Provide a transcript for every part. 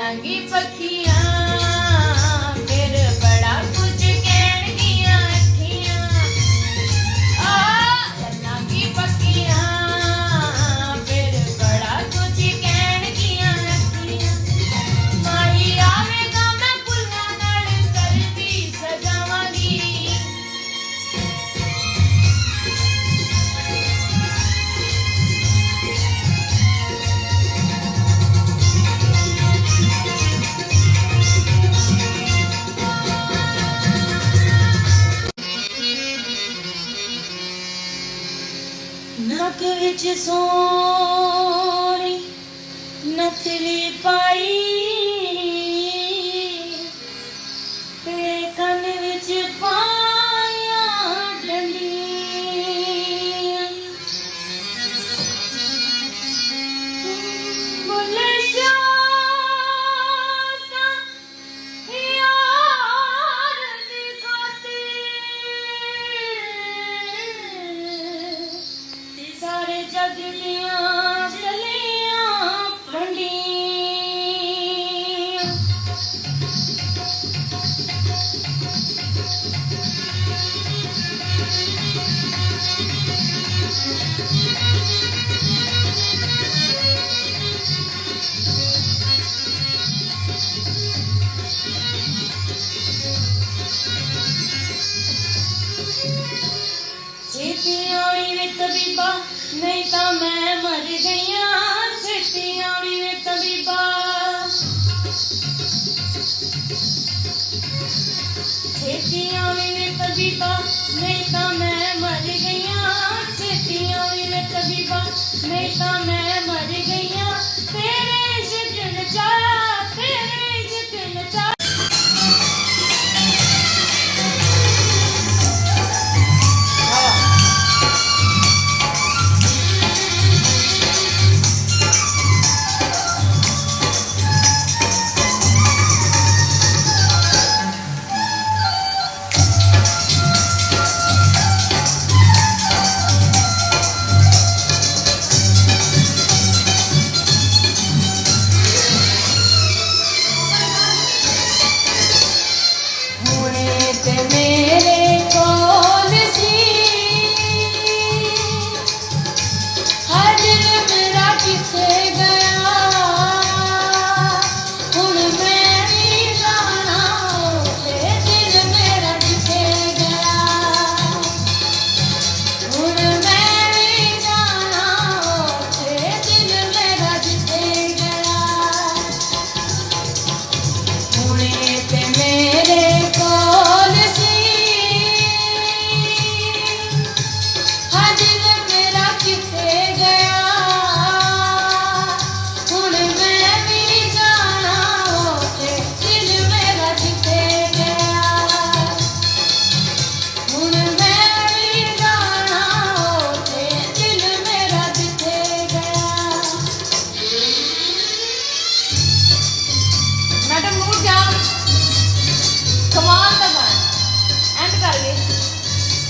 ਚੱਲਾਂਗੀ ਪੱਖੀਆਂ ਫਿਰ ਬੜਾ ਕੁਝ ਕਹਿਣਗੀਆਂ ਅੱਖੀਆਂ ਚੱਲਾਂਗੀ ਪੱਖੀਆਂ ਫਿਰ ਬੜਾ ਕੁਝ ਕਹਿਣਗੀਆਂ ਅੱਖੀਆਂ ਮਾਹੀ ਆਵੇਗਾ ਮੈਂ ਫੁੱਲਾਂ ਨਾਲ ਕਰਦੀ ਸਜਾਵਾਂਗੀ नक विच सोनी नथली पाई ते कन विच पाया डंडियां बोले श्यासा यार दी खातिर सारे जग दियां चलियां पंडियां छेती आउणी वे तबीबा नहीं तो मैं मर गईया छेती आउणी वे तबीबा छेती आउणी वे तबीबा नहीं तो मैं मर गईया छेती आउणी वे तबीबा नहीं तो मैं मर गईया तेरे इश्क नचा तेरे इश्क नचा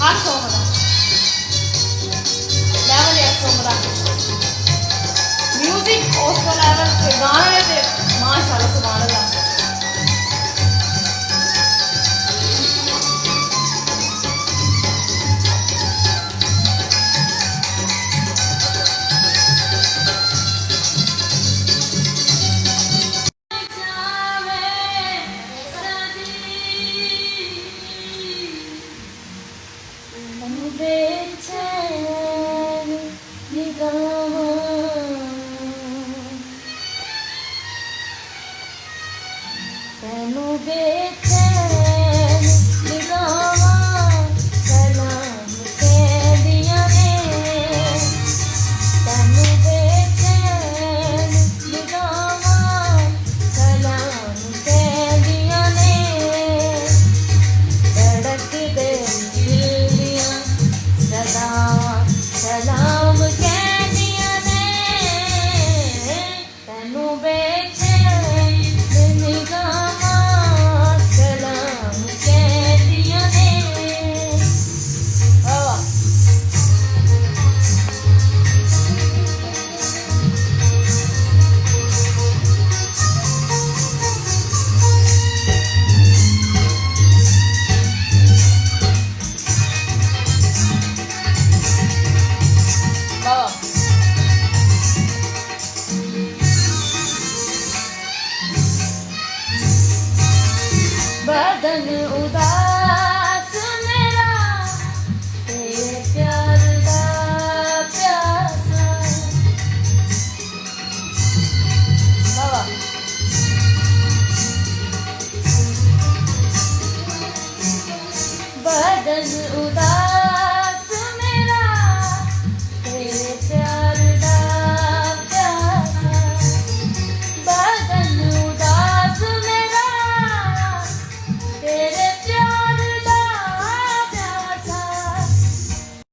हर सॉन्ग का लेवल है सॉन्ग का म्यूजिक उस लेवल पे गाने ते माशाल्लाह सुभान अल्लाह तेनू बेचैन निगाहां सलाम कहदियां ने तेनू बेचैन निगाहां सलाम कहदियां ने धड़कदे दिल दियां सदा सलाम कहदियां ने तेनू बेचैन निगाहां बदन उदास मेरा तेरे प्यार दा प्यासा। बाबा बदन उदास